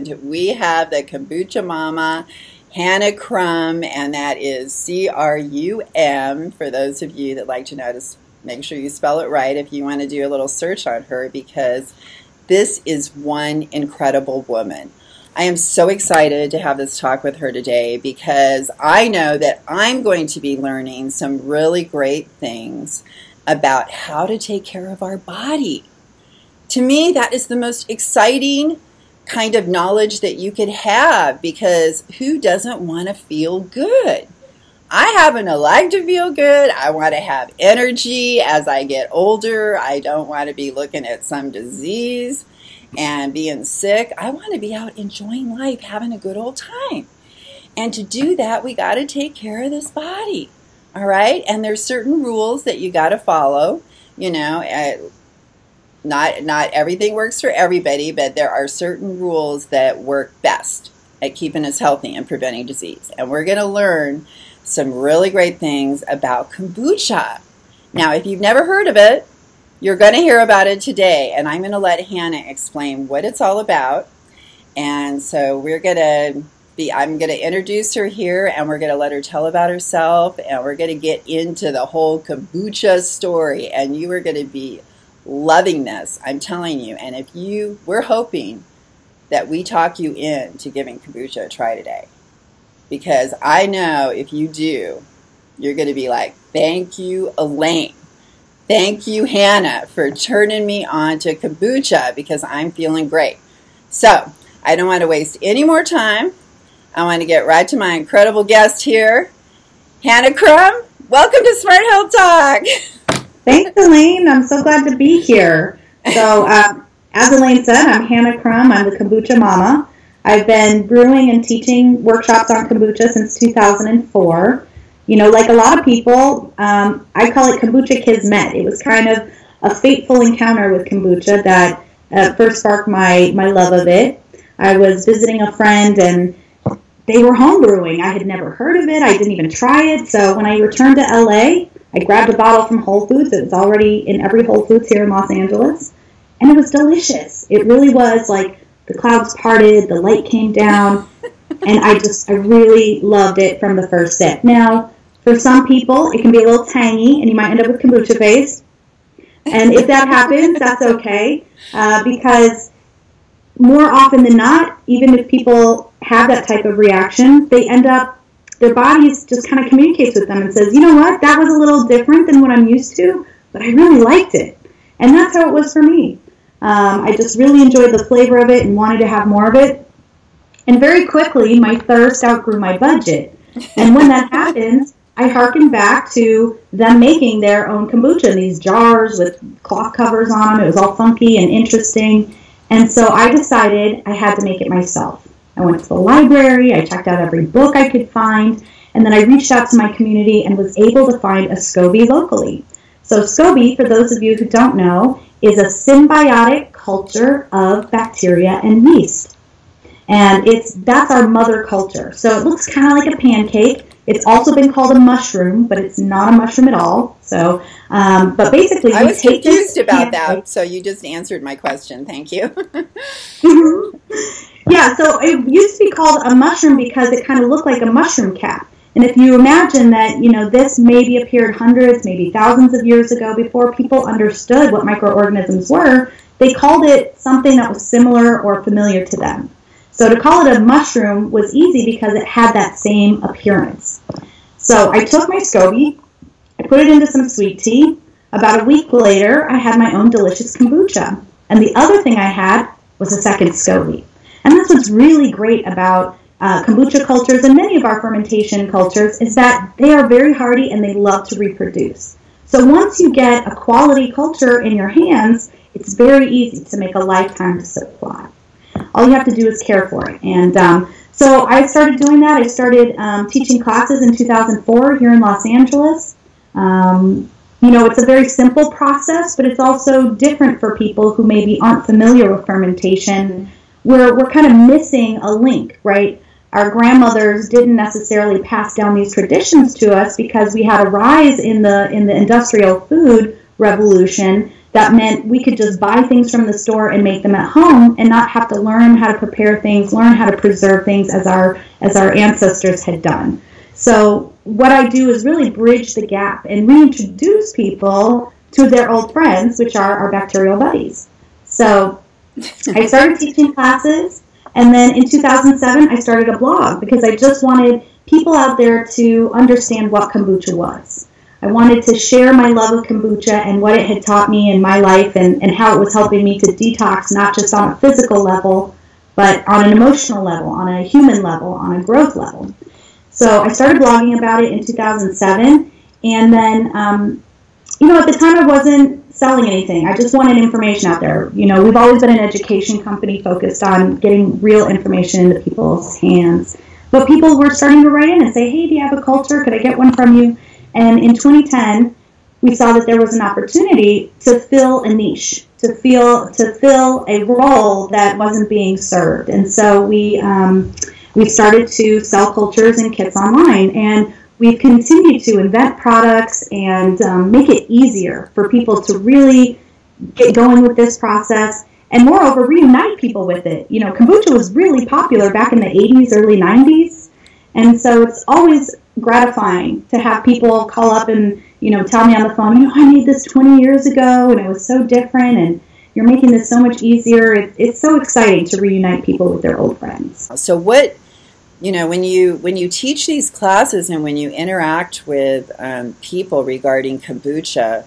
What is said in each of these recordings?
and we have the Kombucha Mama, Hannah Crum, and that is C-R-U-M, for those of you that like to know to make sure you spell it right if you want to do a little search on her, because this is one incredible woman. I am so excited to have this talk with her today because I know that I'm going to be learning some really great things about how to take care of our body. To me, that is the most exciting kind of knowledge that you could have, because who doesn't want to feel good? I happen to like to feel good. I want to have energy as I get older. I don't want to be looking at some disease and being sick. I want to be out enjoying life, having a good old time. And to do that, we got to take care of this body. All right? And there's certain rules that you got to follow. You know, not everything works for everybody, but there are certain rules that work best at keeping us healthy and preventing disease. And we're going to learn some really great things about kombucha. Now, if you've never heard of it, you're going to hear about it today, and I'm going to let Hannah explain what it's all about. And so I'm going to introduce her here, and we're going to let her tell about herself, and we're going to get into the whole kombucha story, and you are going to be loving this, I'm telling you. And we're hoping that we talk you into giving kombucha a try today, because I know if you do, you're going to be like, thank you, Elaine. Thank you, Hannah, for turning me on to kombucha, because I'm feeling great. So, I don't want to waste any more time. I want to get right to my incredible guest here. Hannah Crum, welcome to Smart Health Talk. Thanks, Elaine. I'm so glad to be here. So, as Elaine said, I'm Hannah Crum. I'm the Kombucha Mama. I've been brewing and teaching workshops on kombucha since 2004. You know, like a lot of people, I call it kombucha kismet. It was kind of a fateful encounter with kombucha that first sparked my love of it. I was visiting a friend, and they were home brewing. I had never heard of it. I didn't even try it. So when I returned to LA, I grabbed a bottle from Whole Foods. It was already in every Whole Foods here in Los Angeles, and it was delicious. It really was like the clouds parted, the light came down, and I really loved it from the first sip. Now, for some people, it can be a little tangy, and you might end up with kombucha face. And if that happens, that's okay, because more often than not, even if people have that type of reaction, their bodies just kind of communicates with them and says, you know what, that was a little different than what I'm used to, but I really liked it. And that's how it was for me. I just really enjoyed the flavor of it and wanted to have more of it. And very quickly, my thirst outgrew my budget. And when that happens, I harkened back to them making their own kombucha in these jars with cloth covers on them. It was all funky and interesting. And so I decided I had to make it myself. I went to the library, I checked out every book I could find, and then I reached out to my community and was able to find a SCOBY locally. So SCOBY, for those of you who don't know, is a symbiotic culture of bacteria and yeast. And that's our mother culture. So it looks kind of like a pancake. It's also been called a mushroom, but it's not a mushroom at all. So, but basically, I was confused about that, so you just answered my question. Thank you. Yeah, so it used to be called a mushroom because it kind of looked like a mushroom cap. And if you imagine that, you know, this maybe appeared hundreds, maybe thousands of years ago before people understood what microorganisms were, they called it something that was similar or familiar to them. So to call it a mushroom was easy because it had that same appearance. So I took my SCOBY, I put it into some sweet tea. About a week later, I had my own delicious kombucha. And the other thing I had was a second SCOBY. And that's what's really great about kombucha cultures and many of our fermentation cultures is that they are very hardy and they love to reproduce. So once you get a quality culture in your hands, it's very easy to make a lifetime supply. All you have to do is care for it. And so I started doing that. I started teaching classes in 2004 here in Los Angeles. You know, it's a very simple process, but it's also different for people who maybe aren't familiar with fermentation. We're kind of missing a link, right? Our grandmothers didn't necessarily pass down these traditions to us because we had a rise in the industrial food revolution that meant we could just buy things from the store and make them at home and not have to learn how to prepare things, learn how to preserve things as our ancestors had done. So what I do is really bridge the gap and reintroduce people to their old friends, which are our bacterial buddies. So I started teaching classes, and then in 2007 I started a blog because I just wanted people out there to understand what kombucha was. I wanted to share my love of kombucha and what it had taught me in my life and how it was helping me to detox, not just on a physical level, but on an emotional level, on a human level, on a growth level. So I started blogging about it in 2007, and then, at the time I wasn't selling anything. I just wanted information out there. We've always been an education company focused on getting real information into people's hands. But people were starting to write in and say, hey, do you have a culture? Could I get one from you? And in 2010, we saw that there was an opportunity to fill a niche, to fill a role that wasn't being served. And so we started to sell cultures and kits online. And we've continued to invent products and make it easier for people to really get going with this process. And moreover, reunite people with it. Kombucha was really popular back in the 80s, early 90s. And so it's always gratifying to have people call up and, tell me on the phone, I made this 20 years ago and it was so different and you're making this so much easier. It's so exciting to reunite people with their old friends. So what, when you teach these classes and when you interact with people regarding kombucha,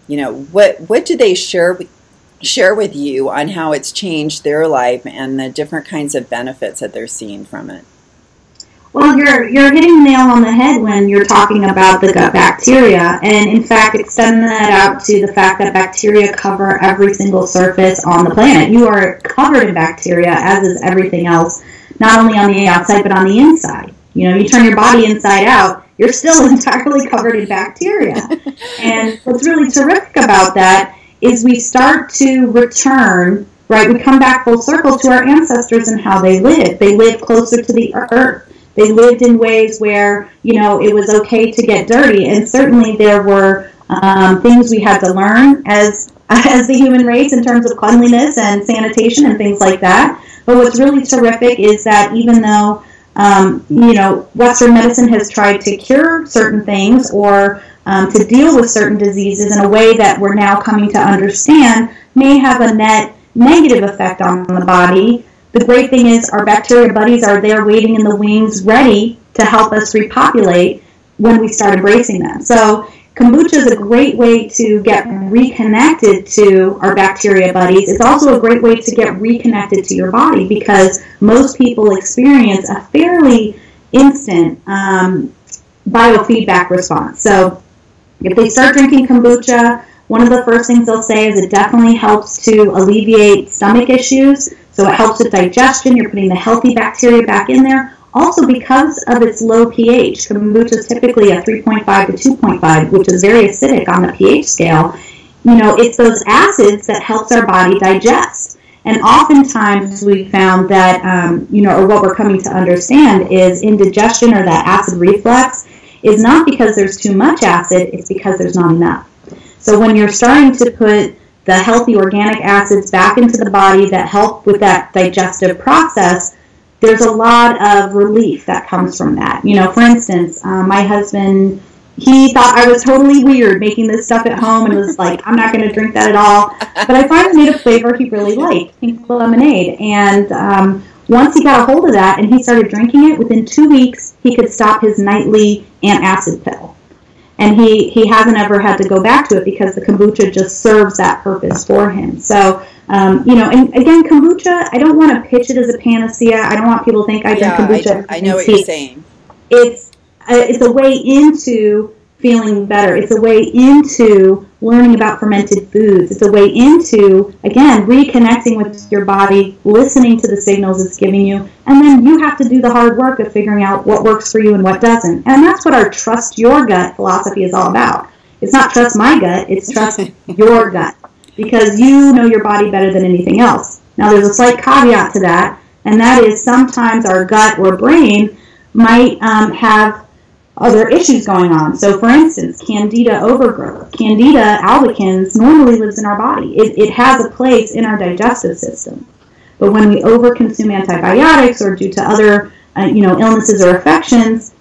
what do they share with you on how it's changed their life and the different kinds of benefits that they're seeing from it? Well, you're hitting the nail on the head when you're talking about the gut bacteria, and in fact, extend that out to the fact that bacteria cover every single surface on the planet. You are covered in bacteria, as is everything else, not only on the outside, but on the inside. You turn your body inside out, you're still entirely covered in bacteria. And what's really terrific about that is we start to return, right? We come back full circle to our ancestors and how they lived. They lived closer to the earth. They lived in ways where, it was okay to get dirty. And certainly there were things we had to learn as the human race in terms of cleanliness and sanitation and things like that. But what's really terrific is that even though, Western medicine has tried to cure certain things or to deal with certain diseases in a way that we're now coming to understand may have a net negative effect on the body, the great thing is our bacteria buddies are there waiting in the wings ready to help us repopulate when we start embracing them. So kombucha is a great way to get reconnected to our bacteria buddies. It's also a great way to get reconnected to your body because most people experience a fairly instant biofeedback response. So if they start drinking kombucha, one of the first things they'll say is it definitely helps to alleviate stomach issues. So it helps with digestion. You're putting the healthy bacteria back in there. Also, because of its low pH, kombucha is typically a 3.5 to 2.5, which is very acidic on the pH scale. It's those acids that helps our body digest. And oftentimes we found that, or what we're coming to understand is indigestion or that acid reflux is not because there's too much acid, it's because there's not enough. So when you're starting to put the healthy organic acids back into the body that help with that digestive process, there's a lot of relief that comes from that. For instance, my husband, he thought I was totally weird making this stuff at home and was like, I'm not going to drink that at all. But I finally made a flavor he really liked, pink lemonade. And once he got a hold of that and he started drinking it, within 2 weeks, he could stop his nightly antacid pill. And he hasn't ever had to go back to it because the kombucha just serves that purpose for him. So, and again, kombucha, I don't want to pitch it as a panacea. I don't want people to think I drink kombucha. I know what you're saying. It's a way into feeling better. It's a way into learning about fermented foods. It's a way into, again, reconnecting with your body, listening to the signals it's giving you, and then you have to do the hard work of figuring out what works for you and what doesn't. And that's what our trust your gut philosophy is all about. It's not trust my gut, it's trust your gut, because you know your body better than anything else. Now, there's a slight caveat to that, and that is sometimes our gut or brain might have other issues going on. So, for instance, Candida overgrowth. Candida albicans normally lives in our body. It has a place in our digestive system. But when we overconsume antibiotics or due to other illnesses or infections,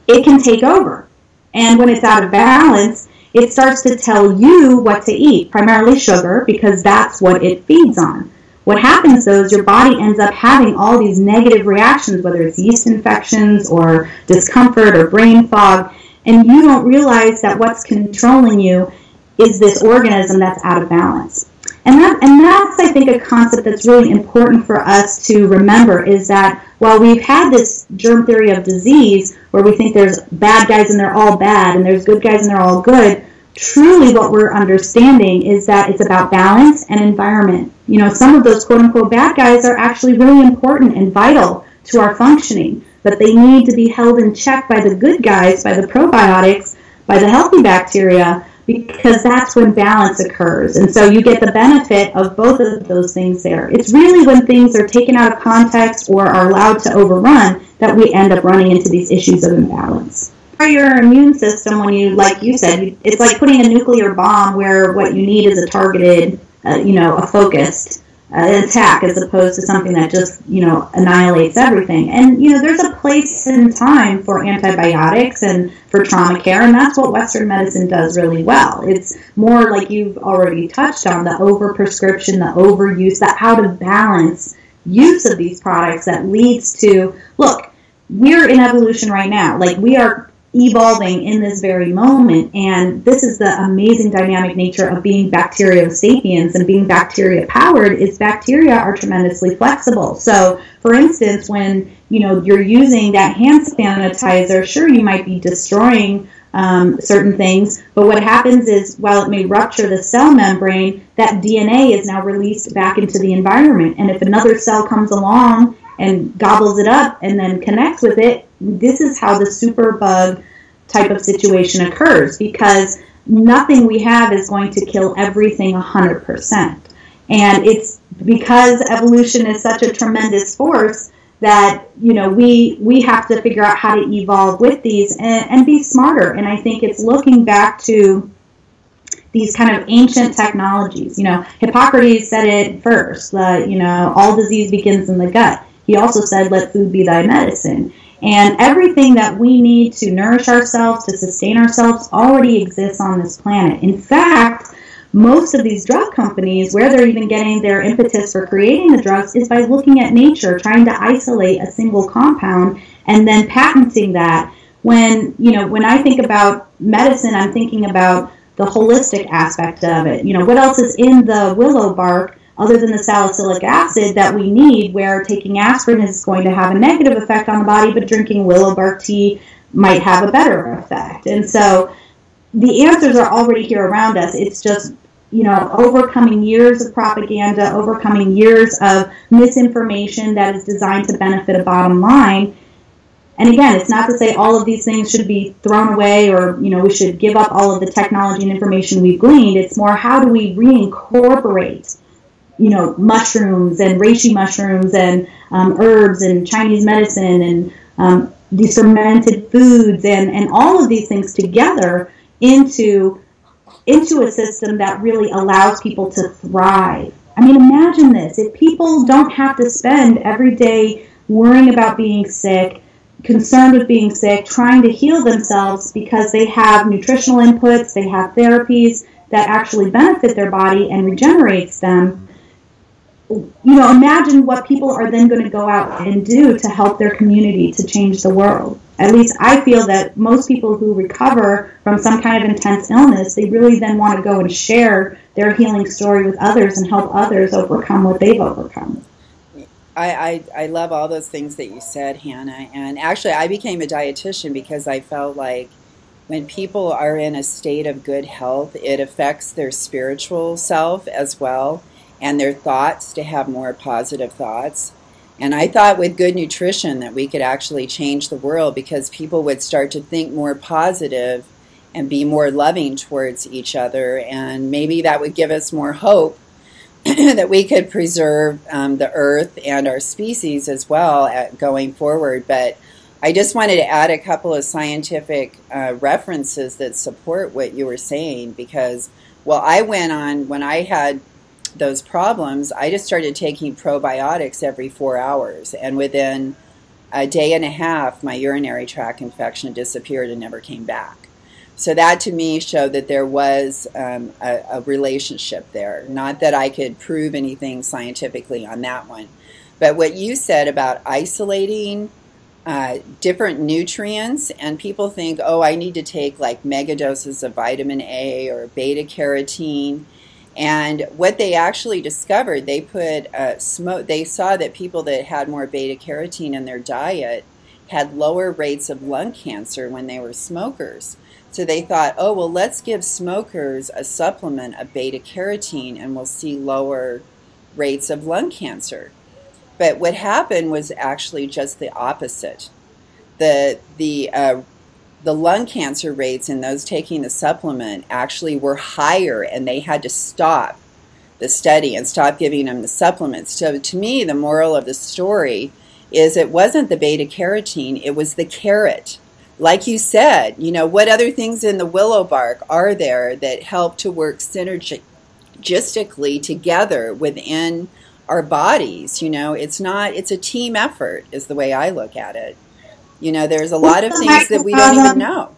it can take over. And when it's out of balance, it starts to tell you what to eat, primarily sugar, because that's what it feeds on. What happens, though, is your body ends up having all these negative reactions, whether it's yeast infections or discomfort or brain fog, and you don't realize that what's controlling you is this organism that's out of balance. And that's, I think, a concept that's really important for us to remember, is that while we've had this germ theory of disease where we think there's bad guys and they're all bad and there's good guys and they're all good, truly what we're understanding is that it's about balance and environment. Some of those quote-unquote bad guys are actually really important and vital to our functioning, but they need to be held in check by the good guys, by the probiotics, by the healthy bacteria, because that's when balance occurs. And so you get the benefit of both of those things there. It's really when things are taken out of context or are allowed to overrun that we end up running into these issues of imbalance. For your immune system, when you, like you said, it's like putting a nuclear bomb where what you need is a targeted, a focused attack, as opposed to something that just, annihilates everything. And, there's a place and time for antibiotics and for trauma care, and that's what Western medicine does really well. It's more like you've already touched on, the overprescription, the overuse, the out of balance use of these products that leads to, look, we're in evolution right now. Like, we are evolving in this very moment, and this is the amazing dynamic nature of being bacteriosapiens and being bacteria powered, is bacteria are tremendously flexible. So for instance, when you're using that hand sanitizer, sure, you might be destroying certain things, but what happens is, while it may rupture the cell membrane, that DNA is now released back into the environment, and if another cell comes along and gobbles it up and then connects with it, this is how the superbug type of situation occurs, because nothing we have is going to kill everything 100%. And it's because evolution is such a tremendous force that, we have to figure out how to evolve with these and be smarter. And I think it's looking back to these kind of ancient technologies. Hippocrates said it first, all disease begins in the gut. He also said, let food be thy medicine. And everything that we need to nourish ourselves, to sustain ourselves, already exists on this planet. In fact, most of these drug companies, where they're even getting their impetus for creating the drugs, is by looking at nature, trying to isolate a single compound and then patenting that. When I think about medicine, I'm thinking about the holistic aspect of it. What else is in the willow bark other than the salicylic acid that we need, where taking aspirin is going to have a negative effect on the body, but drinking willow bark tea might have a better effect. And so the answers are already here around us. It's just, overcoming years of propaganda, overcoming years of misinformation that is designed to benefit a bottom line. And again, it's not to say all of these things should be thrown away or, we should give up all of the technology and information we've gleaned. It's more, how do we reincorporate mushrooms and reishi mushrooms and herbs and Chinese medicine and these fermented foods and all of these things together into a system that really allows people to thrive. I mean, imagine this. If people don't have to spend every day worrying about being sick, concerned with being sick, trying to heal themselves because they have nutritional inputs, they have therapies that actually benefit their body and regenerates them, imagine what people are then going to go out and do to help their community, to change the world. At least I feel that most people who recover from some kind of intense illness, they really then want to go and share their healing story with others and help others overcome what they've overcome. I love all those things that you said, Hannah. And actually, I became a dietitian because I felt like when people are in a state of good health, it affects their spiritual self as well, and their thoughts, to have more positive thoughts. And I thought with good nutrition that we could actually change the world, because people would start to think more positive and be more loving towards each other, and maybe that would give us more hope that we could preserve the earth and our species as well going forward. But I just wanted to add a couple of scientific references that support what you were saying, because, well, I went on, when I had those problems, I just started taking probiotics every 4 hours, and within a day and a half, my urinary tract infection disappeared and never came back. So that to me showed that there was a relationship there. Not that I could prove anything scientifically on that one. But what you said about isolating different nutrients, and people think, oh, I need to take like mega doses of vitamin A or beta carotene. And what they actually discovered, they put they saw that people that had more beta carotene in their diet had lower rates of lung cancer when they were smokers. So they thought, oh, well, let's give smokers a supplement of beta carotene and we'll see lower rates of lung cancer. But what happened was actually just the opposite. The lung cancer rates in those taking the supplement actually were higher, and they had to stop the study and stop giving them the supplements. So to me, the moral of the story is it wasn't the beta carotene, it was the carrot. Like you said, you know, what other things in the willow bark are there that help to work synergistically together within our bodies? You know, it's a team effort is the way I look at it. You know, there's a lot of things that we don't even know.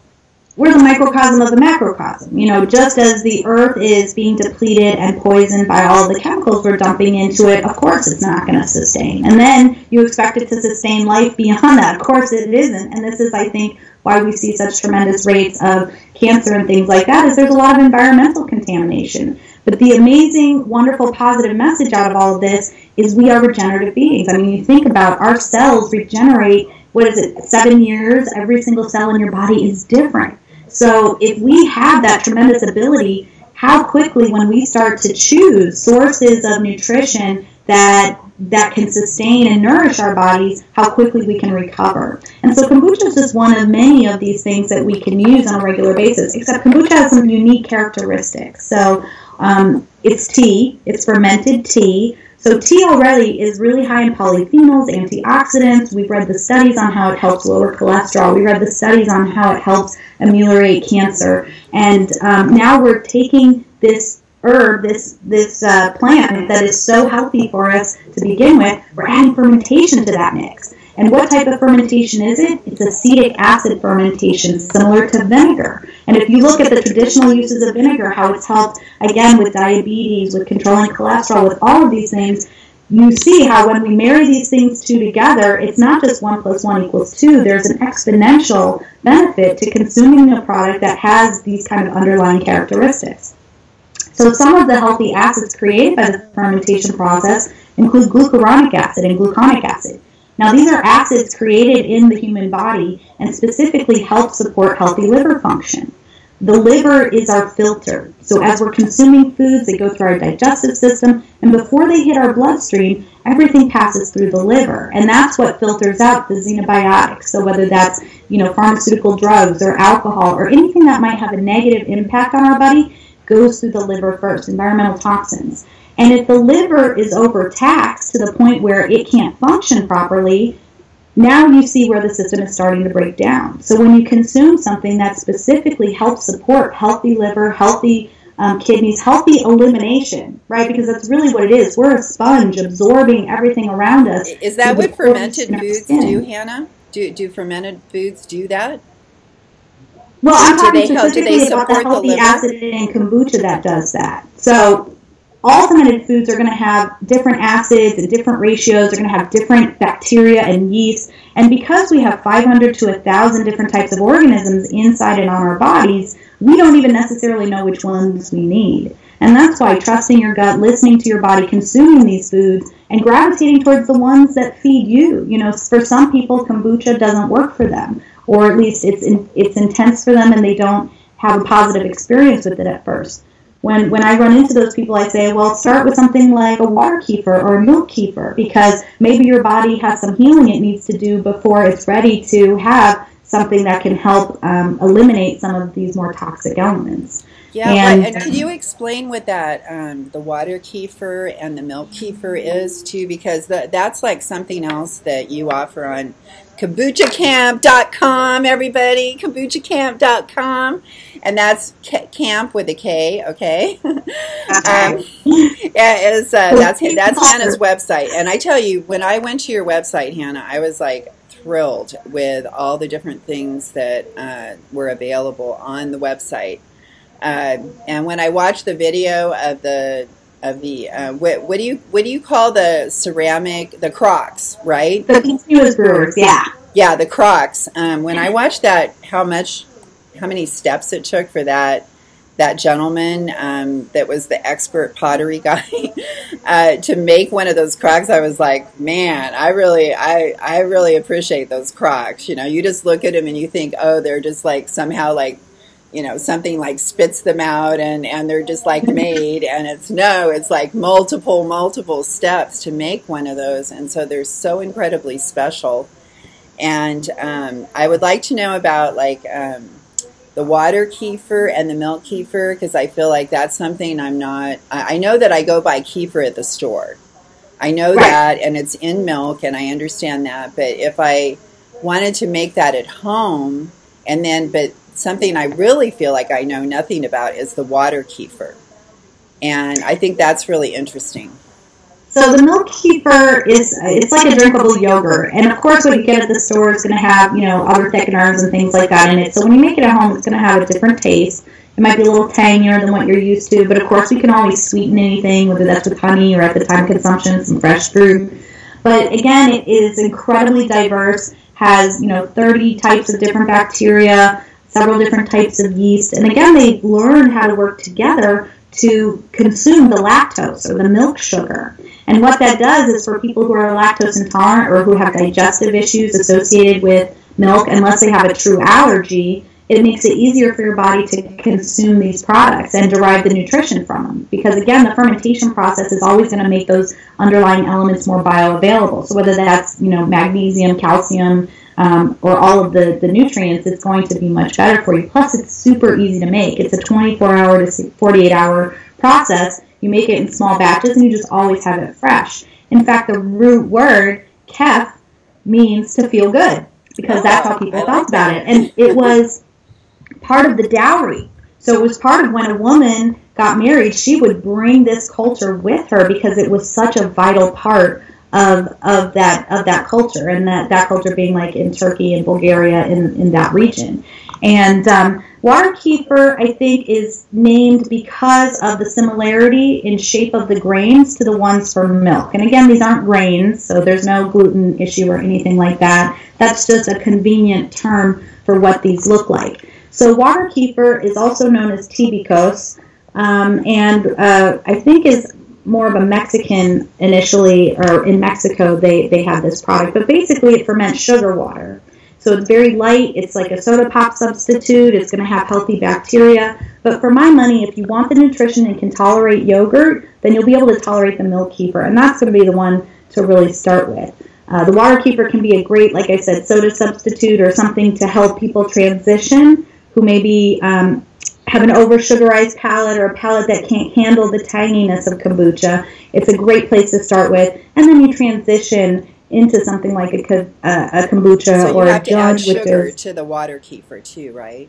We're the microcosm of the macrocosm. You know, just as the earth is being depleted and poisoned by all of the chemicals we're dumping into it, of course it's not going to sustain. And then you expect it to sustain life beyond that. Of course it isn't. And this is, I think, why we see such tremendous rates of cancer and things like that, is there's a lot of environmental contamination. But the amazing, wonderful, positive message out of all of this is we are regenerative beings. I mean, you think about our cells regenerate, 7 years? Every single cell in your body is different. So if we have that tremendous ability, how quickly, when we start to choose sources of nutrition that can sustain and nourish our bodies, how quickly we can recover. And so kombucha is just one of many of these things that we can use on a regular basis, except kombucha has some unique characteristics. So it's tea, it's fermented tea. So tea already is really high in polyphenols, antioxidants. We've read the studies on how it helps lower cholesterol. We read the studies on how it helps ameliorate cancer. And now we're taking this herb, this plant that is so healthy for us to begin with, we're adding fermentation to that mix. And what type of fermentation is it? It's acetic acid fermentation, similar to vinegar. And if you look at the traditional uses of vinegar, how it's helped, again, with diabetes, with controlling cholesterol, with all of these things, you see how when we marry these things two together, it's not just 1 + 1 = 2. There's an exponential benefit to consuming a product that has these kind of underlying characteristics. So some of the healthy acids created by the fermentation process include glucuronic acid and gluconic acid. Now, these are acids created in the human body and specifically help support healthy liver function. The liver is our filter. So as we're consuming foods, they go through our digestive system, and before they hit our bloodstream, everything passes through the liver. And that's what filters out the xenobiotics. So whether that's, pharmaceutical drugs or alcohol or anything that might have a negative impact on our body goes through the liver first, environmental toxins. And if the liver is overtaxed to the point where it can't function properly, now you see where the system is starting to break down. So when you consume something that specifically helps support healthy liver, healthy kidneys, healthy elimination, right? Because that's really what it is. We're a sponge absorbing everything around us. Is that what fermented foods do, Hannah? Do fermented foods do that? Well, I'm talking specifically about the healthy acid in kombucha that does that. So all fermented foods are going to have different acids and different ratios. They're going to have different bacteria and yeast. And because we have 500 to 1,000 different types of organisms inside and on our bodies, we don't even necessarily know which ones we need. And that's why trusting your gut, listening to your body, consuming these foods, and gravitating towards the ones that feed you. For some people, kombucha doesn't work for them, or at least it's intense for them and they don't have a positive experience with it at first. When I run into those people, I say, well, start with something like a water kefir or a milk kefir, because maybe your body has some healing it needs to do before it's ready to have something that can help eliminate some of these more toxic elements. Yeah, And and could you explain what that the water kefir and the milk kefir is too? Because that's like something else that you offer on KombuchaKamp.com, everybody, KombuchaKamp.com, and that's camp with a K, okay? that's right. Yeah, that's Hannah's website, and I tell you, when I went to your website, Hannah, I was like thrilled with all the different things that were available on the website. And when I watched the video of the what do you call the ceramic, the crocks, right? The Brewers Brewers, yeah. Yeah, the crocks. When I watched that, how many steps it took for that gentleman that was the expert pottery guy to make one of those crocks, I was like, man, I really appreciate those crocks. You know, you just look at them and you think, oh, they're just like somehow like, you know, something like spits them out and they're just like made, and it's like multiple steps to make one of those, and so they're so incredibly special. And I would like to know about like the water kefir and the milk kefir, because I feel like that's something I know that I go buy kefir at the store. I know that, and it's in milk, and I understand that, but if I wanted to make that at home, but something I really feel like I know nothing about is the water kefir. And I think that's really interesting. So the milk kefir it's like a drinkable yogurt. And of course what you get at the store is going to have, you know, other thickeners and things like that in it. So when you make it at home, it's going to have a different taste. It might be a little tangier than what you're used to. But of course we can always sweeten anything, whether that's with honey or at the time of consumption, some fresh fruit. But again, it is incredibly diverse, has, you know, 30 types of different bacteria, several different types of yeast. And again, they've learned how to work together to consume the lactose or the milk sugar. And what that does is for people who are lactose intolerant or who have digestive issues associated with milk, unless they have a true allergy, it makes it easier for your body to consume these products and derive the nutrition from them. Because again, the fermentation process is always going to make those underlying elements more bioavailable. So whether that's, you know, magnesium, calcium, or all of the nutrients, it's going to be much better for you. Plus, it's super easy to make. It's a 24-hour to 48-hour process. You make it in small batches, and you just always have it fresh. In fact, the root word, kef, means to feel good, because that's how people thought about it. And it was part of the dowry. So it was part of when a woman got married, she would bring this culture with her because it was such a vital part of that culture, and that culture being like in Turkey and Bulgaria in that region. And water kefir, I think, is named because of the similarity in shape of the grains to the ones for milk. And again, these aren't grains, so there's no gluten issue or anything like that. That's just a convenient term for what these look like. So water kefir is also known as tibicos, and I think is more of a Mexican initially, or in Mexico they have this product, but basically it ferments sugar water. So it's very light, it's like a soda pop substitute, it's going to have healthy bacteria, but for my money, if you want the nutrition and can tolerate yogurt, then you'll be able to tolerate the milk kefir, and that's going to be the one to really start with. The water kefir can be a great, like I said, soda substitute or something to help people transition who maybe have an over-sugarized palate or a palate that can't handle the tanginess of kombucha. It's a great place to start with. And then you transition into something like a kombucha or a jug. So you have to add sugar to the water kefir too, right?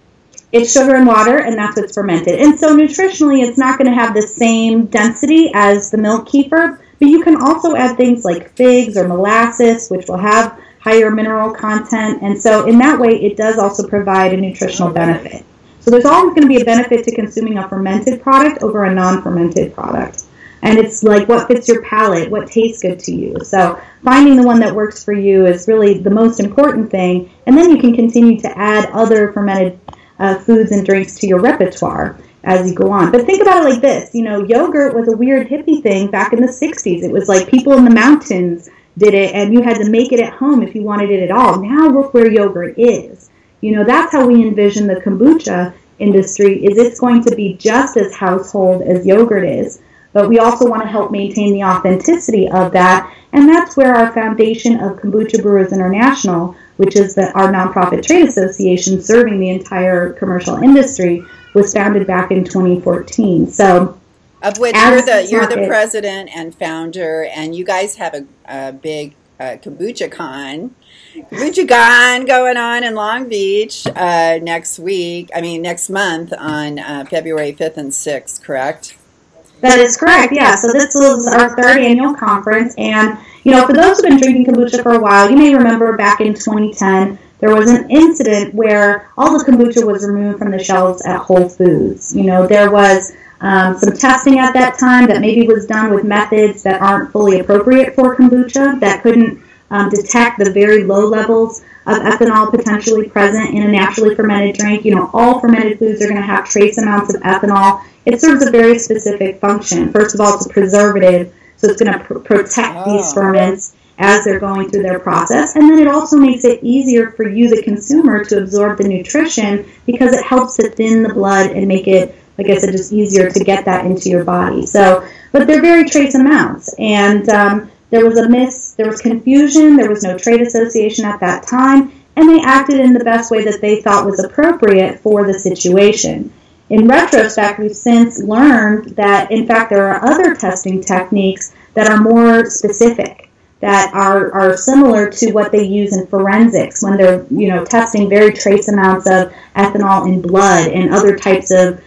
It's sugar and water, and that's what's fermented. And so nutritionally, it's not going to have the same density as the milk kefir, but you can also add things like figs or molasses, which will have higher mineral content. And so in that way, it does also provide a nutritional benefit. So there's always going to be a benefit to consuming a fermented product over a non-fermented product. And it's like what fits your palate, what tastes good to you. So finding the one that works for you is really the most important thing. And then you can continue to add other fermented foods and drinks to your repertoire as you go on. But think about it like this. You know, yogurt was a weird hippie thing back in the 60s. It was like people in the mountains did it, and you had to make it at home if you wanted it at all. Now look where yogurt is. You know, that's how we envision the kombucha industry, is it's going to be just as household as yogurt is. But we also want to help maintain the authenticity of that. And that's where our foundation of Kombucha Brewers International, which is our nonprofit trade association serving the entire commercial industry, was founded back in 2014. So, of which you're the president and founder, and you guys have a big KombuchaKon going on in Long Beach next month on February 5th and 6th, correct? That is correct, yeah. So this was our third annual conference, and for those who've been drinking kombucha for a while, you may remember back in 2010, there was an incident where all the kombucha was removed from the shelves at Whole Foods. There was some testing at that time that maybe was done with methods that aren't fully appropriate for kombucha, that couldn't detect the very low levels of ethanol potentially present in a naturally fermented drink. All fermented foods are going to have trace amounts of ethanol. It serves a very specific function. First of all, it's a preservative, so it's going to protect these ferments as they're going through their process. And then it also makes it easier for you, the consumer, to absorb the nutrition because it helps to thin the blood and make it, like I said, just easier to get that into your body. So, but they're very trace amounts. And there was confusion, there was no trade association at that time, and they acted in the best way that they thought was appropriate for the situation. In retrospect, we've since learned that, in fact, there are other testing techniques that are more specific, that are similar to what they use in forensics when they're, testing very trace amounts of ethanol in blood and other types of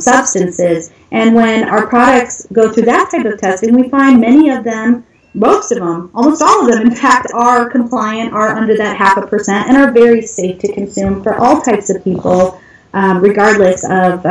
substances. And when our products go through that type of testing, we find many of them, most of them, almost all of them, in fact, are compliant, are under that 0.5%, and are very safe to consume for all types of people, regardless of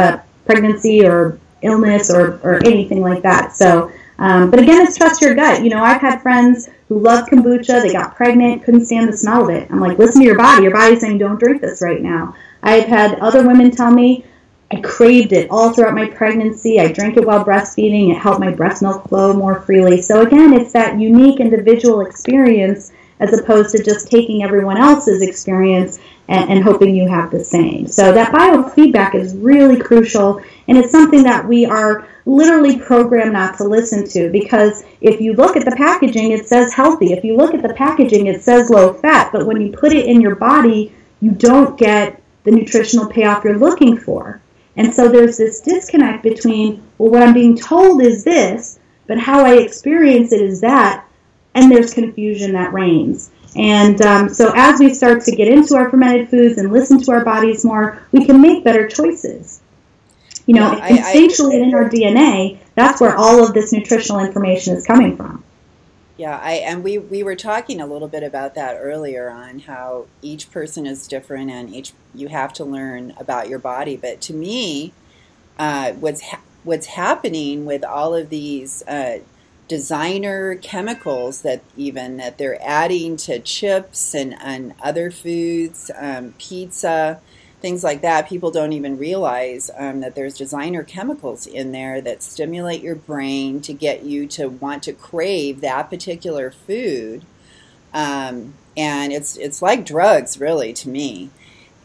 pregnancy or illness or anything like that. So, but again, it's trust your gut. I've had friends who love kombucha. They got pregnant, couldn't stand the smell of it. I'm like, listen to your body. Your body's saying, don't drink this right now. I've had other women tell me, I craved it all throughout my pregnancy. I drank it while breastfeeding. It helped my breast milk flow more freely. So again, it's that unique individual experience as opposed to just taking everyone else's experience and hoping you have the same. So that biofeedback is really crucial, and it's something that we are literally programmed not to listen to, because if you look at the packaging, it says healthy. If you look at the packaging, it says low fat, but when you put it in your body, you don't get the nutritional payoff you're looking for. And so there's this disconnect between, well, what I'm being told is this, but how I experience it is that, and there's confusion that reigns. And so as we start to get into our fermented foods and listen to our bodies more, we can make better choices. Instinctually in our DNA, that's where all of this nutritional information is coming from. Yeah, and we were talking a little bit about that earlier on how each person is different and you have to learn about your body. But to me, what's happening with all of these designer chemicals that they're adding to chips and other foods, pizza, things like that, people don't even realize that there's designer chemicals in there that stimulate your brain to get you to want to crave that particular food. And it's like drugs, really, to me.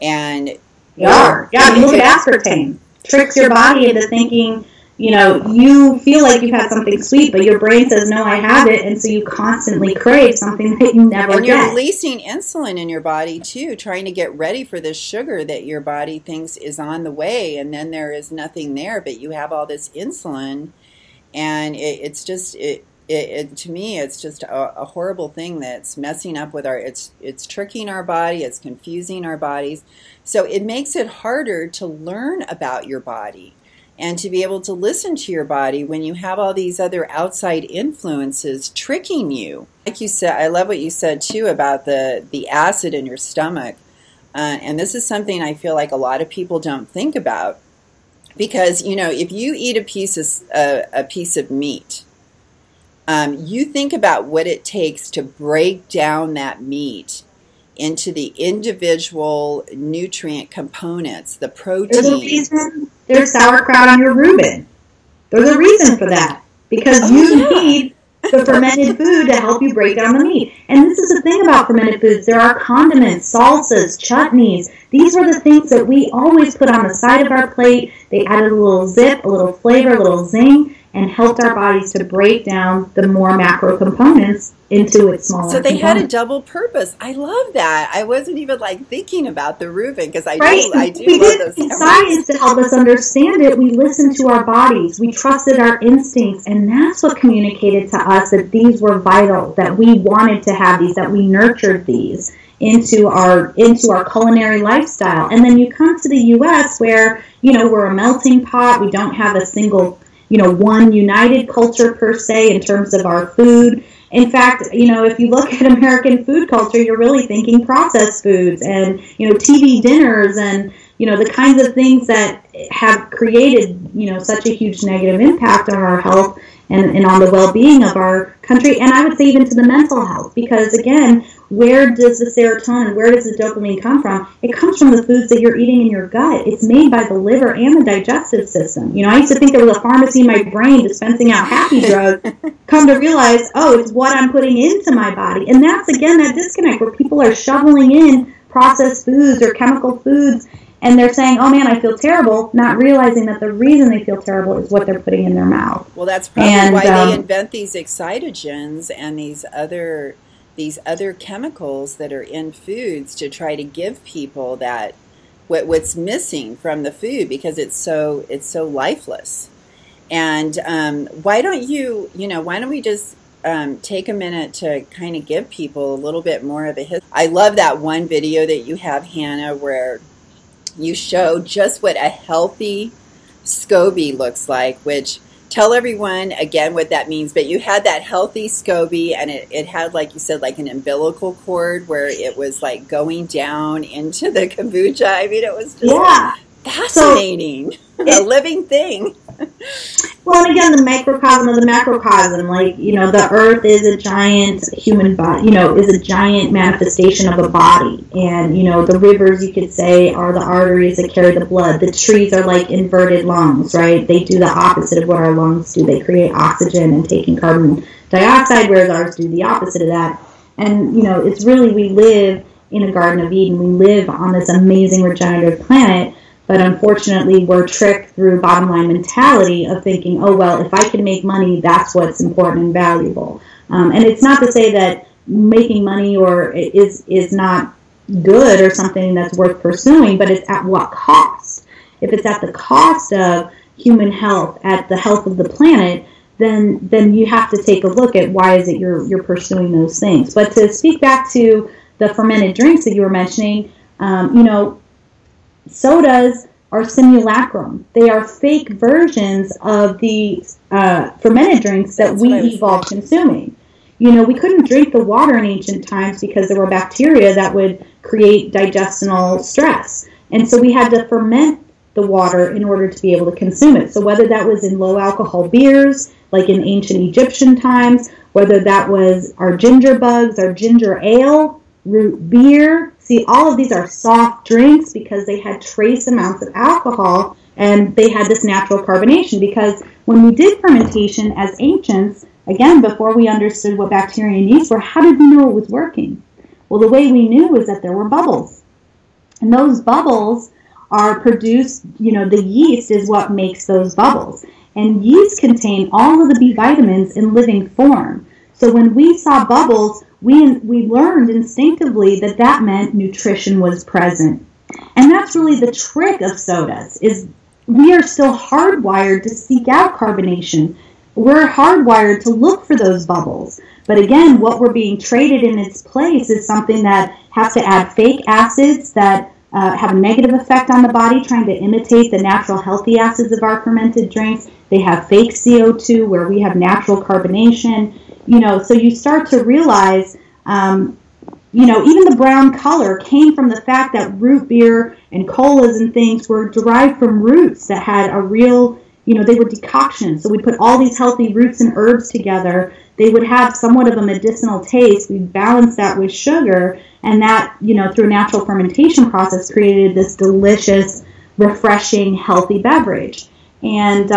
And you look at aspartame. Tricks your body into thinking, you feel like you've had something sweet, but your brain says, no, I have it, and so you constantly crave something that you never get. And you're releasing insulin in your body, too, trying to get ready for this sugar that your body thinks is on the way, and then there is nothing there, but you have all this insulin, and to me, it's just a horrible thing that's messing up with it's tricking our body, it's confusing our bodies, so it makes it harder to learn about your body and to be able to listen to your body when you have all these other outside influences tricking you. Like you said, I love what you said too about the acid in your stomach. And this is something I feel like a lot of people don't think about. Because, if you eat a piece of meat, you think about what it takes to break down that meat into the individual nutrient components, the proteins. There's sauerkraut on your Reuben. There's a reason for that. Because you need the fermented food to help you break down the meat. And this is the thing about fermented foods. There are condiments, salsas, chutneys. These were the things that we always put on the side of our plate. They added a little zip, a little flavor, a little zing. and helped our bodies to break down the more macro components into its smaller So they components. had a double purpose. I love that. I wasn't even like thinking about the roofing because I do We love did those science to help us understand it. We listened to our bodies. We trusted our instincts, and that's what communicated to us that these were vital, that we wanted to have these, that we nurtured these into our culinary lifestyle. And then you come to the U.S. where, we're a melting pot. We don't have a single, one united culture per se in terms of our food. In fact, if you look at American food culture, you're really thinking processed foods and, TV dinners and, the kinds of things that have created, such a huge negative impact on our health and on the well-being of our country. And I would say even to the mental health, because again, where does the serotonin, where does the dopamine come from? It comes from the foods that you're eating in your gut. It's made by the liver and the digestive system. I used to think there was a pharmacy in my brain dispensing out happy drugs. Come to realize, it's what I'm putting into my body. And that's, again, that disconnect where people are shoveling in processed foods or chemical foods, and they're saying, oh man, I feel terrible, not realizing that the reason they feel terrible is what they're putting in their mouth. Well, that's probably why they invent these excitogens and these other chemicals that are in foods to try to give people that what's missing from the food, because it's so lifeless. And why don't we just take a minute to kind of give people a little bit more of a history. I love that one video that you have, Hannah, where you show just what a healthy SCOBY looks like, which tell everyone again what that means. But you had that healthy SCOBY, and it had, like you said, like an umbilical cord where it was like going down into the kombucha. I mean, it was just fascinating. A living thing. Well, and again, the microcosm of the macrocosm, the earth is a giant human body, is a giant manifestation of a body. And, the rivers, you could say, are the arteries that carry the blood. The trees are like inverted lungs, right? They do the opposite of what our lungs do. They create oxygen and take in carbon dioxide, whereas ours do the opposite of that. And, it's really, we live in a Garden of Eden. We live on this amazing regenerative planet. But unfortunately, we're tricked through bottom line mentality of thinking, oh, well, if I can make money, that's what's important and valuable. And it's not to say that making money is not good or something that's worth pursuing, but it's at what cost? If it's at the cost of human health, at the health of the planet, then you have to take a look at why is it you're pursuing those things. But to speak back to the fermented drinks that you were mentioning, sodas are simulacrum. They are fake versions of the fermented drinks that we evolved consuming. We couldn't drink the water in ancient times because there were bacteria that would create digestional stress. And so we had to ferment the water in order to be able to consume it. So whether that was in low alcohol beers, like in ancient Egyptian times, whether that was our ginger bugs, our ginger ale, root beer. See, all of these are soft drinks because they had trace amounts of alcohol and they had this natural carbonation. Because when we did fermentation as ancients, again, before we understood what bacteria and yeast were, how did we know it was working? Well, the way we knew was that there were bubbles. And those bubbles are produced, the yeast is what makes those bubbles. And yeast contain all of the B vitamins in living form. So when we saw bubbles, we learned instinctively that meant nutrition was present. And that's really the trick of sodas, is we are still hardwired to seek out carbonation. We're hardwired to look for those bubbles. But again, what we're being traded in its place is something that has to add fake acids that have a negative effect on the body, trying to imitate the natural healthy acids of our fermented drinks. They have fake CO2 where we have natural carbonation. So you start to realize, even the brown color came from the fact that root beer and colas and things were derived from roots that had a real, they were decoctions. So we put all these healthy roots and herbs together. They would have somewhat of a medicinal taste. We balanced that with sugar, and that, through a natural fermentation process, created this delicious, refreshing, healthy beverage. And,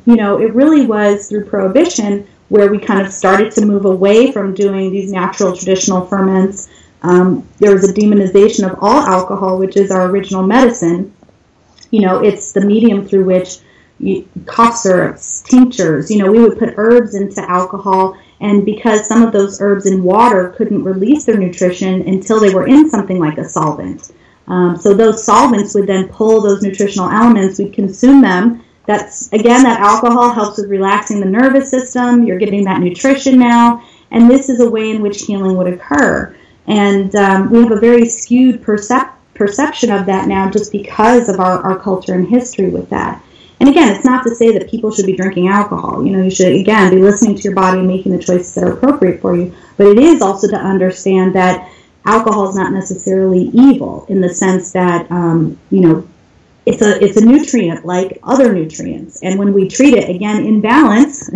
it really was through Prohibition where we kind of started to move away from doing these natural traditional ferments. There was a demonization of all alcohol, which is our original medicine. It's the medium through which, cough syrups, tinctures. We would put herbs into alcohol, and because some of those herbs in water couldn't release their nutrition until they were in something like a solvent. So those solvents would then pull those nutritional elements. We'd consume them. Again, that alcohol helps with relaxing the nervous system. You're getting that nutrition now. And this is a way in which healing would occur. And we have a very skewed perception of that now just because of our culture and history with that. And again, it's not to say that people should be drinking alcohol. You should, again, be listening to your body and making the choices that are appropriate for you. But it is also to understand that alcohol is not necessarily evil in the sense that, it's a nutrient like other nutrients. And when we treat it, again, in balance,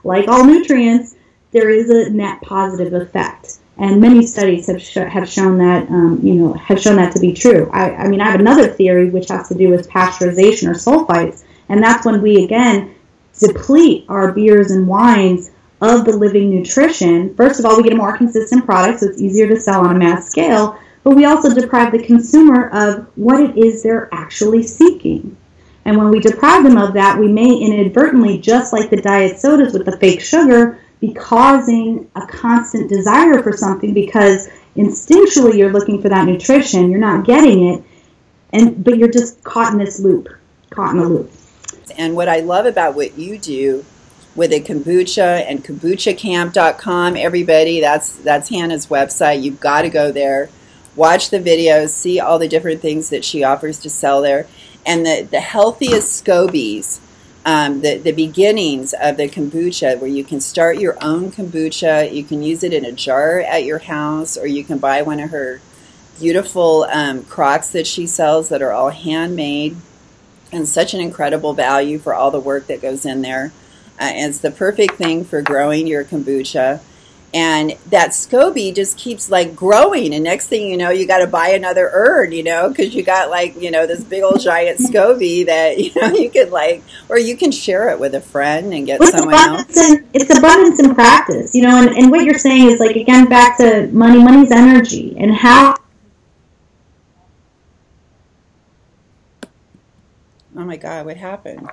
like all nutrients, there is a net positive effect. And many studies have shown that, to be true. I have another theory which has to do with pasteurization or sulfites. And that's when we, again, deplete our beers and wines of the living nutrition. First of all, we get a more consistent product, so it's easier to sell on a mass scale. But we also deprive the consumer of what it is they're actually seeking. And when we deprive them of that, we may inadvertently, just like the diet sodas with the fake sugar, be causing a constant desire for something because instinctually you're looking for that nutrition, you're not getting it, but you're just caught in this loop, caught in a loop. And what I love about what you do with the kombucha and KombuchaKamp.com, everybody, that's Hannah's website. You've got to go there. Watch the videos, see all the different things that she offers to sell there. And the healthiest SCOBYs, the beginnings of the kombucha, where you can start your own kombucha. You can use it in a jar at your house, or you can buy one of her beautiful crocks that she sells that are all handmade and such an incredible value for all the work that goes in there. And it's the perfect thing for growing your kombucha. And that SCOBY just keeps like growing, and next thing you know, you got to buy another urn, because you got this big old giant SCOBY that you could or you can share it with a friend and get someone else. It's abundance in practice, and what you're saying is again back to money's energy and how. Oh my God, what happened?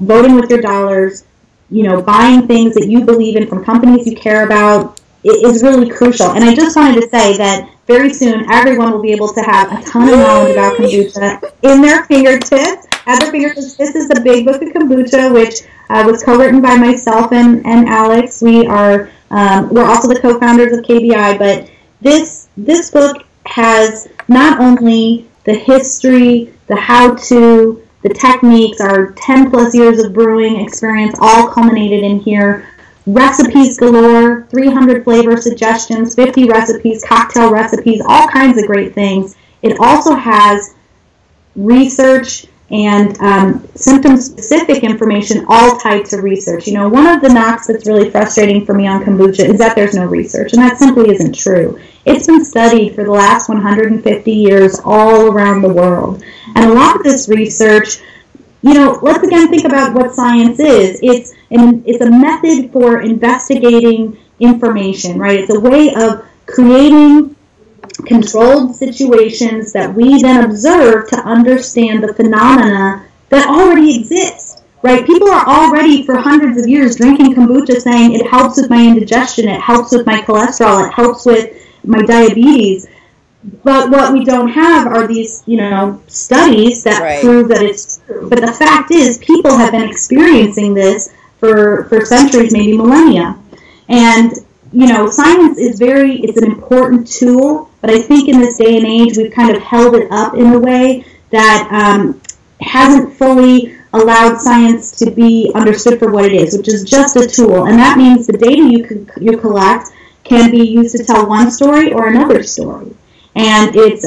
Voting with your dollars, buying things that you believe in from companies you care about is really crucial. And I just wanted to say that very soon everyone will be able to have a ton of knowledge about kombucha in their fingertips. At their fingertips, this is the Big Book of Kombucha, which was co-written by myself and Alex. We're also the co-founders of KBI, but this book has not only the history, the how-to, the techniques, our 10 plus years of brewing experience all culminated in here. Recipes galore, 300 flavor suggestions, 50 recipes, cocktail recipes, all kinds of great things. It also has research and symptom-specific information, all tied to research. One of the knocks that's really frustrating for me on kombucha is that there's no research, and that simply isn't true. It's been studied for the last 150 years all around the world. And a lot of this research, let's again think about what science is. It's a method for investigating information, right? It's a way of creating controlled situations that we then observe to understand the phenomena that already exist, right? People are already for hundreds of years drinking kombucha saying it helps with my indigestion, it helps with my cholesterol, it helps with my diabetes. But what we don't have are these, studies that prove that it's true. But the fact is, people have been experiencing this for centuries, maybe millennia. And, science is it's an important tool, but I think in this day and age, we've kind of held it up in a way that hasn't fully allowed science to be understood for what it is, which is just a tool. And that means the data you collect can be used to tell one story or another story. And it's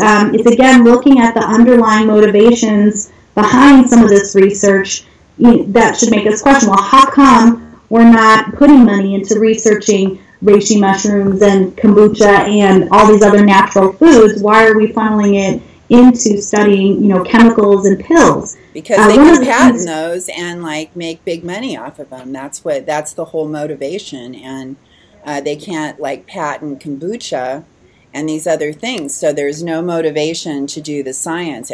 again looking at the underlying motivations behind some of this research that should make us question, well, how come we're not putting money into researching reishi mushrooms and kombucha and all these other natural foods? Why are we funneling it into studying, chemicals and pills? Because they can patent those and make big money off of them. That's the whole motivation. And they can't patent kombucha and these other things. So there's no motivation to do the science.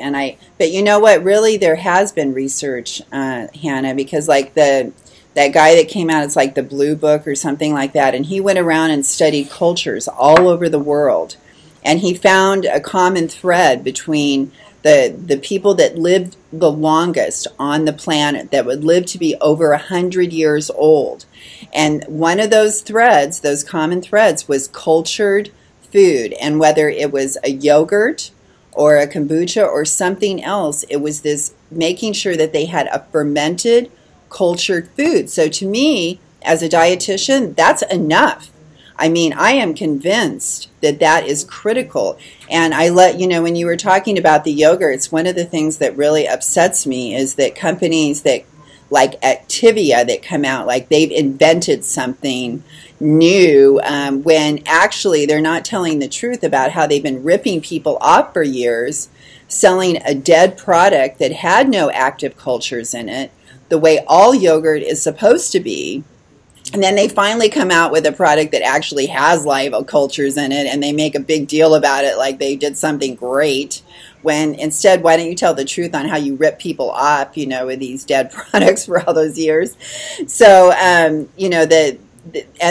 But you know what? Really, there has been research, Hannah, because like that guy that came out, it's like the Blue Book or something like that, and he went around and studied cultures all over the world, and he found a common thread between the people that lived the longest on the planet, that would live to be over 100 years old. And one of those threads, those common threads, was cultured food. And whether it was a yogurt or a kombucha or something else, it was this making sure that they had a fermented, cultured food. So to me, as a dietitian, that's enough. I mean, I am convinced that that is critical. And when you were talking about the yogurts, one of the things that really upsets me is that companies that like Activia that come out like they've invented something new when actually they're not telling the truth about how they've been ripping people off for years, selling a dead product that had no active cultures in it, the way all yogurt is supposed to be. And then they finally come out with a product that actually has live cultures in it, and they make a big deal about it like they did something great. When instead, why don't you tell the truth on how you rip people off, with these dead products for all those years? So, and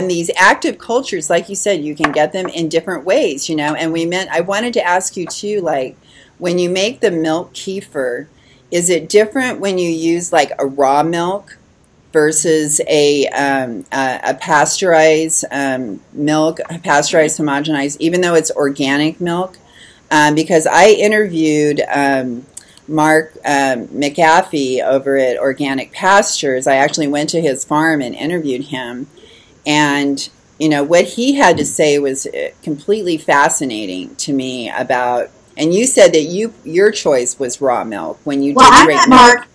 these active cultures, like you said, you can get them in different ways, and I wanted to ask you too, like, when you make the milk kefir, is it different when you use like a raw milk versus a pasteurized milk, pasteurized, homogenized, even though it's organic milk? Because I interviewed Mark McAfee over at Organic Pastures. I actually went to his farm and interviewed him. And, what he had to say was completely fascinating to me about, and you said that your choice was raw milk when you did drink milk.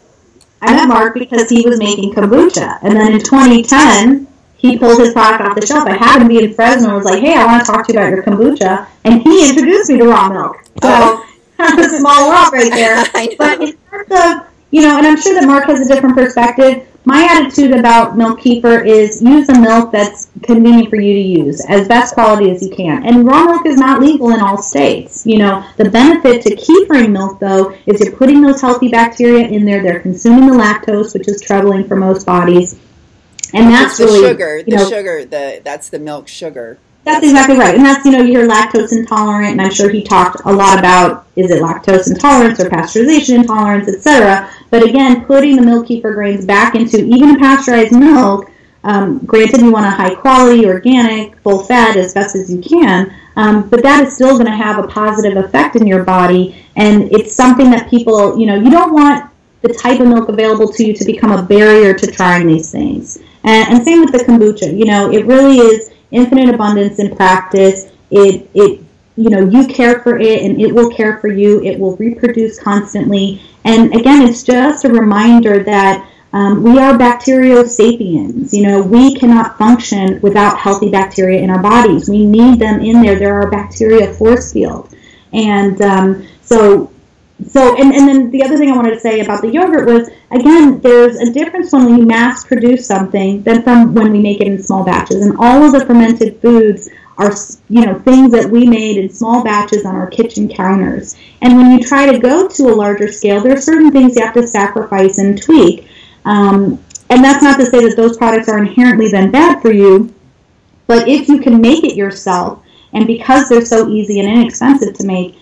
I met Mark because he was making kombucha, and then in 2010, he pulled his product off the shelf. I happened to be in Fresno and was like, hey, I want to talk to you about your kombucha, and he introduced me to raw milk. So that's a small world right there. But in terms of, and I'm sure that Mark has a different perspective, my attitude about milk kefir is use a milk that's convenient for you to use, as best quality as you can. And raw milk is not legal in all states. The benefit to kefiring milk, though, is you're putting those healthy bacteria in there. They're consuming the lactose, which is troubling for most bodies. And that's the really sugar, that's the milk sugar. That's exactly right. And that's, you're lactose intolerant, and I'm sure he talked a lot about, is it lactose intolerance or pasteurization intolerance, etc. But again, putting the milk kefir grains back into even a pasteurized milk, granted you want a high quality, organic, full fat as best as you can, but that is still going to have a positive effect in your body. And it's something that people, you don't want the type of milk available to you to become a barrier to trying these things. And same with the kombucha. It really is infinite abundance in practice. You care for it and it will care for you. It will reproduce constantly. And again, it's just a reminder that we are bacterial sapiens. We cannot function without healthy bacteria in our bodies. We need them in there. They're our bacteria force field. And and then the other thing I wanted to say about the yogurt was, again, there's a difference when we mass produce something than from when we make it in small batches. And all of the fermented foods are, things that we made in small batches on our kitchen counters. And when you try to go to a larger scale, there are certain things you have to sacrifice and tweak. And that's not to say that those products are inherently then bad for you, but if you can make it yourself, and because they're so easy and inexpensive to make,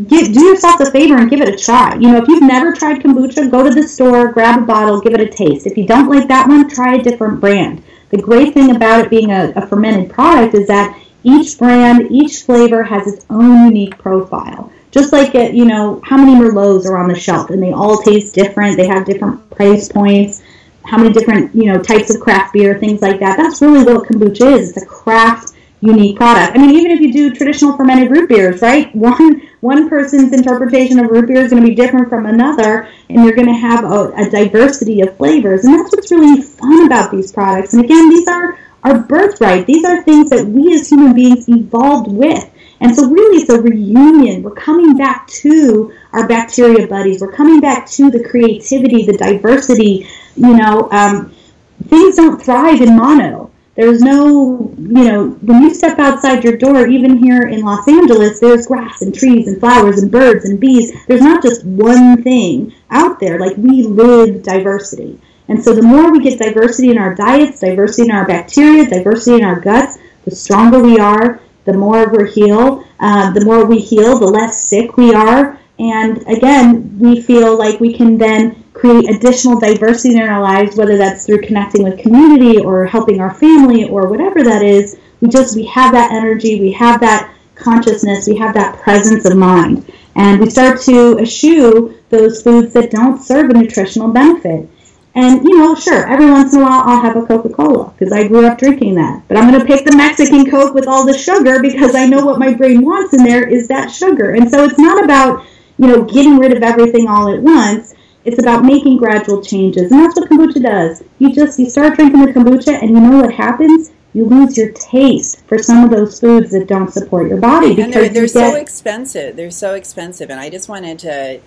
do yourself a favor and give it a try. If you've never tried kombucha, go to the store, grab a bottle, give it a taste. If you don't like that one, try a different brand. The great thing about it being a fermented product is that each brand, each flavor has its own unique profile. Just like how many Merlots are on the shelf, and they all taste different. They have different price points. How many different, types of craft beer, things like that. That's really what kombucha is. It's a craft, unique product. I mean, even if you do traditional fermented root beers, right? One person's interpretation of root beer is going to be different from another, and you're going to have a diversity of flavors. And that's what's really fun about these products. And again, these are our birthright. These are things that we as human beings evolved with. And so really it's a reunion. We're coming back to our bacteria buddies. We're coming back to the creativity, the diversity. Things don't thrive in mono. There's no, when you step outside your door, even here in Los Angeles, there's grass and trees and flowers and birds and bees. There's not just one thing out there. Like, we live diversity. And so the more we get diversity in our diets, diversity in our bacteria, diversity in our guts, the stronger we are, the more we heal. The more we heal, the less sick we are. And again, we feel like we can then create additional diversity in our lives, whether that's through connecting with community or helping our family or whatever that is. We have that energy, we have that consciousness, we have that presence of mind. And we start to eschew those foods that don't serve a nutritional benefit. And, sure, every once in a while I'll have a Coca-Cola because I grew up drinking that. But I'm going to pick the Mexican Coke with all the sugar because I know what my brain wants in there is that sugar. And so it's not about, getting rid of everything all at once. It's about making gradual changes. And that's what kombucha does. You start drinking the kombucha and you know what happens? You lose your taste for some of those foods that don't support your body. Because and they're so expensive. They're so expensive. And I just wanted to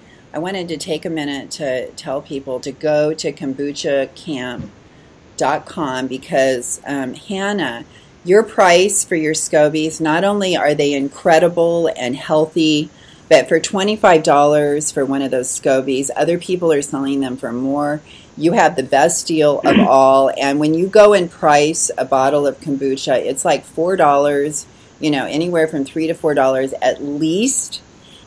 take a minute to tell people to go to KombuchaKamp.com because, Hannah, your price for your SCOBYs, not only are they incredible and healthy, but for $25 for one of those SCOBYs, other people are selling them for more. You have the best deal of all. And when you go and price a bottle of kombucha, it's like $4, anywhere from $3 to $4 at least.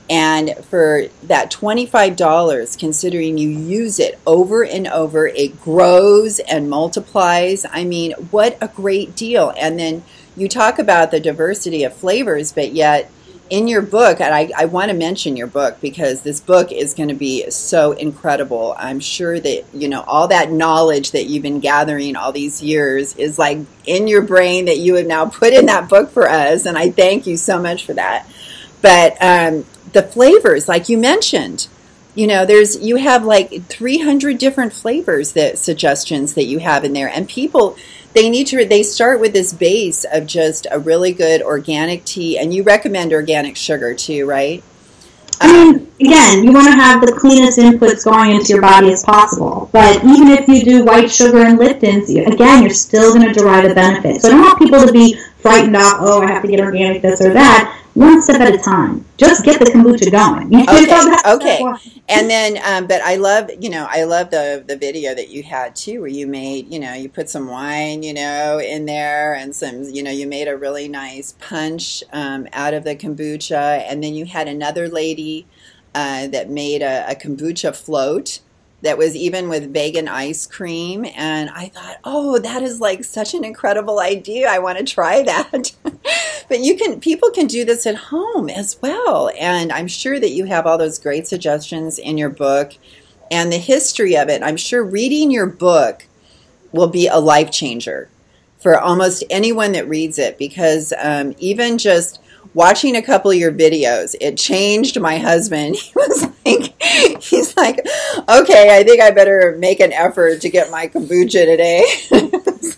And for that $25, considering you use it over and over, it grows and multiplies. I mean, what a great deal. And then you talk about the diversity of flavors, but yet in your book, and I want to mention your book because this book is going to be so incredible. I'm sure that, all that knowledge that you've been gathering all these years is like in your brain that you have now put in that book for us. And I thank you so much for that. But the flavors, like you mentioned, you have like 300 different flavors suggestions that you have in there. And people, they start with this base of just a really good organic tea, and you recommend organic sugar too, right? I mean, again, you want to have the cleanest inputs going into your body as possible. But even if you do white sugar and Lipton's, again, you're still going to derive a benefit. So I don't want people to be frightened off, I have to get organic this or that. One step at a time. Just get the kombucha going. Okay. And then, but I love, I love the video that you had too, where you made, you put some wine, in there, and some, you made a really nice punch out of the kombucha, and then you had another lady that made a kombucha float that was even with vegan ice cream, and I thought, that is like such an incredible idea. I want to try that. But people can do this at home as well, and I'm sure that you have all those great suggestions in your book and the history of it. I'm sure reading your book will be a life changer for almost anyone that reads it, because even just watching a couple of your videos, it changed my husband. He's like, okay, I think I better make an effort to get my kombucha today. That's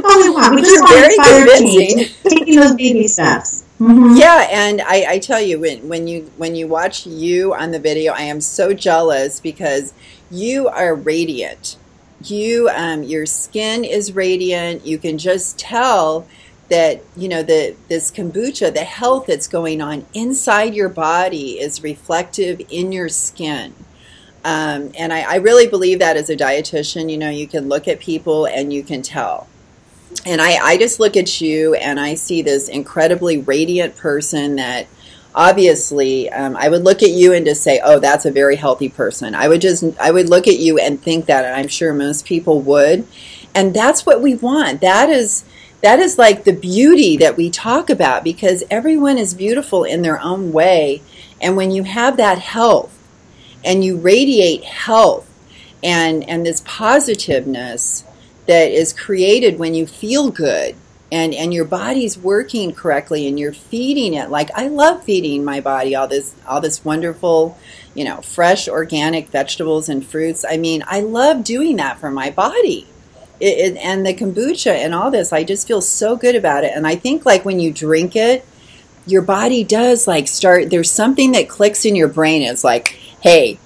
all we want. We just very convincing. Taking those baby steps. Mm-hmm. Yeah, and I tell you, when you watch you on the video, I am so jealous because you are radiant. Your skin is radiant. You can just tell that this kombucha, the health that's going on inside your body is reflective in your skin. And I really believe that as a dietitian, you can look at people and you can tell. And I just look at you and I see this incredibly radiant person that obviously I would look at you and just say, oh, that's a very healthy person. I would look at you and think that, and I'm sure most people would. And that's what we want. That is like the beauty that we talk about, because everyone is beautiful in their own way. And when you have that health and you radiate health and this positiveness that is created when you feel good and your body's working correctly and you're feeding it. Like, I love feeding my body all this wonderful, fresh organic vegetables and fruits. I mean, I love doing that for my body. And the kombucha and all this, I just feel so good about it. And I think like when you drink it, your body does there's something that clicks in your brain. It's like, hey,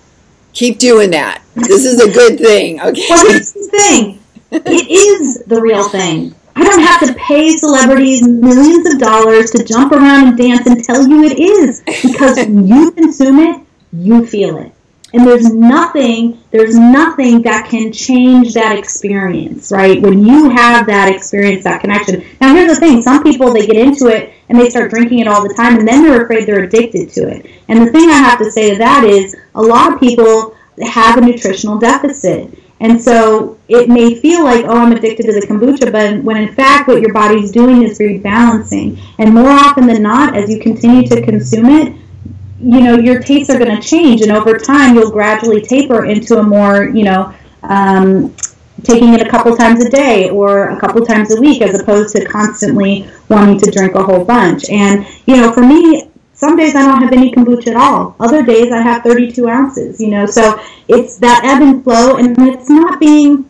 keep doing that. This is a good thing. Okay. Well, here's the thing. It is the real thing. I don't have to pay celebrities millions of dollars to jump around and dance and tell you it is. Because when you consume it, you feel it. And there's nothing that can change that experience, right? When you have that experience, that connection. Now, here's the thing. Some people, they get into it and they start drinking it all the time, and then they're afraid they're addicted to it. And the thing I have to say to that is a lot of people have a nutritional deficit. And so it may feel like, oh, I'm addicted to the kombucha, but when in fact what your body's doing is rebalancing. And more often than not, as you continue to consume it, you know, your tastes are going to change, and over time you'll gradually taper into a more, you know, taking it a couple times a day or a couple times a week, as opposed to constantly wanting to drink a whole bunch. And, you know, for me, some days I don't have any kombucha at all. Other days I have 32 ounces, you know, so it's that ebb and flow, and it's not being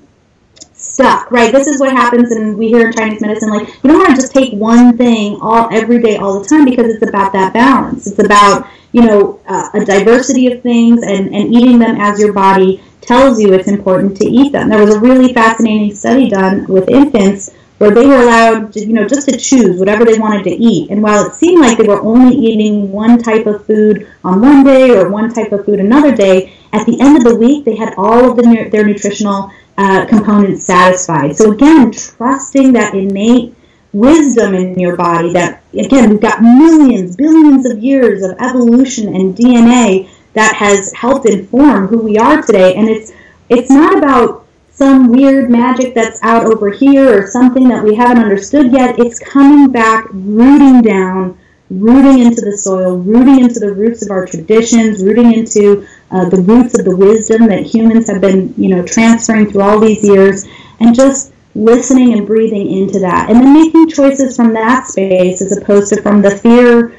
stuck, right? This is what happens, and we hear in Chinese medicine, like, you don't want to just take one thing every day, all the time, because it's about that balance. It's about, you know, a diversity of things, and eating them as your body tells you it's important to eat them. There was a really fascinating study done with infants where they were allowed to, you know, just to choose whatever they wanted to eat. And while it seemed like they were only eating one type of food on one day or one type of food another day, at the end of the week, they had all of their nutritional components satisfied. So again, trusting that innate wisdom in your body that, again, we've got millions, billions of years of evolution and DNA that has helped inform who we are today. And it's not about some weird magic that's out over here or something that we haven't understood yet. It's coming back, rooting down, rooting into the soil, rooting into the roots of our traditions, rooting into the roots of the wisdom that humans have been, you know, transferring through all these years, and just listening and breathing into that, and then making choices from that space as opposed to from the fear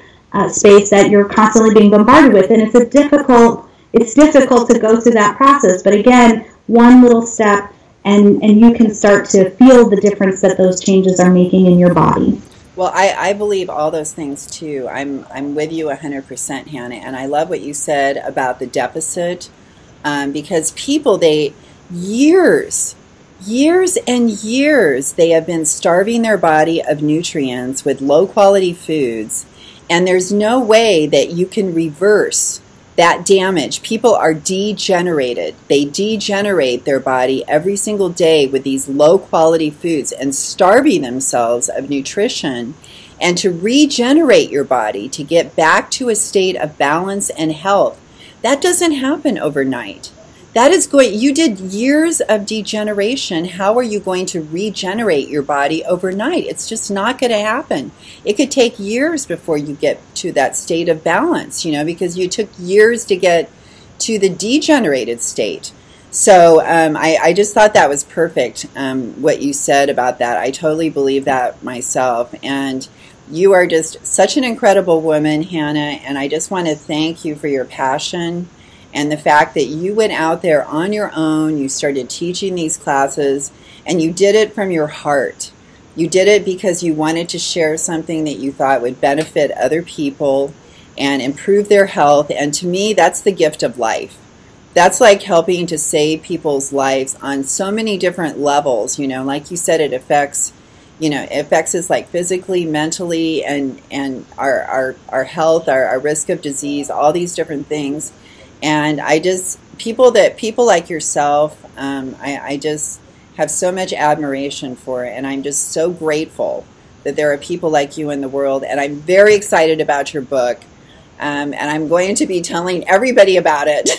space that you're constantly being bombarded with. And it's difficult to go through that process, but again, one little step, and you can start to feel the difference that those changes are making in your body. Well, I believe all those things too. I'm with you 100%, Hannah, and I love what you said about the deficit, because people, years and years, they have been starving their body of nutrients with low-quality foods, and there's no way that you can reverse that damage. People are degenerated. They degenerate their body every single day with these low-quality foods and starving themselves of nutrition. And to regenerate your body, to get back to a state of balance and health, that doesn't happen overnight. You did years of degeneration. How are you going to regenerate your body overnight? It's just not going to happen. It could take years before you get to that state of balance, you know, because you took years to get to the degenerated state. So I just thought that was perfect, what you said about that. I totally believe that myself. And you are just such an incredible woman, Hannah, and I just want to thank you for your passion and the fact that you went out there on your own, you started teaching these classes, and you did it from your heart. You did it because you wanted to share something that you thought would benefit other people and improve their health. And to me, that's the gift of life. That's like helping to save people's lives on so many different levels. You know, like you said, it affects us like physically, mentally, and our health, our risk of disease, all these different things. And people like yourself, I just have so much admiration for it, and I'm just so grateful that there are people like you in the world. And I'm very excited about your book, and I'm going to be telling everybody about it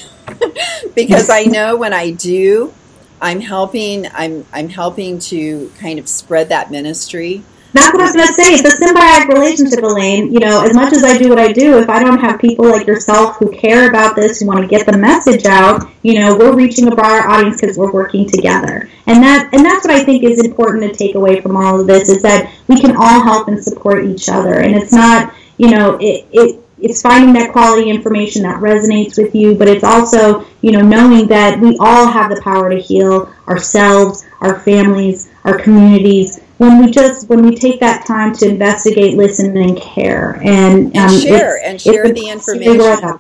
because I know when I do, I'm helping to kind of spread that ministry. That's what I was going to say. It's a symbiotic relationship, Elaine. You know, as much as I do what I do, if I don't have people like yourself who care about this, who want to get the message out, you know, we're reaching a broader audience because we're working together. And that's what I think is important to take away from all of this, is that we can all help and support each other. And it's not, you know, it's finding that quality information that resonates with you, but it's also, you know, knowing that we all have the power to heal ourselves, our families, our communities, when we take that time to investigate, listen, and care, and share the information,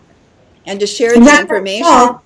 and to share the information.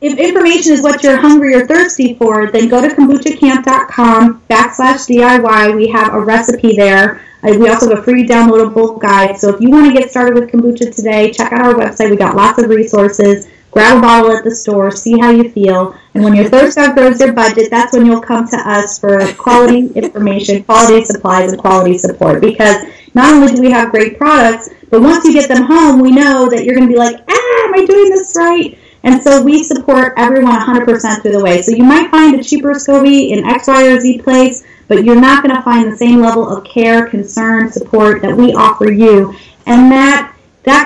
if information is what you're hungry or thirsty for, then go to KombuchaKamp.com/DIY. We have a recipe there. We also have a free downloadable guide. So if you want to get started with kombucha today, check out our website. We got lots of resources. Grab a bottle at the store, see how you feel. And when your thirst outgrows your budget, that's when you'll come to us for quality information, quality supplies, and quality support. Because not only do we have great products, but once you get them home, we know that you're going to be like, am I doing this right? And so we support everyone 100% through the way. So you might find a cheaper SCOBY in X, Y, or Z place, but you're not going to find the same level of care, concern, support that we offer you. And that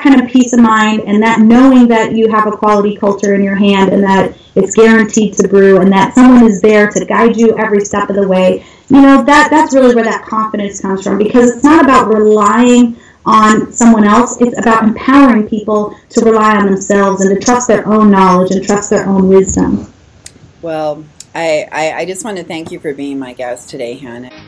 kind of peace of mind and that knowing that you have a quality culture in your hand and that it's guaranteed to brew and that someone is there to guide you every step of the way, that's really where that confidence comes from, because it's not about relying on someone else. It's about empowering people to rely on themselves and to trust their own knowledge and trust their own wisdom. Well, I just want to thank you for being my guest today, Hannah.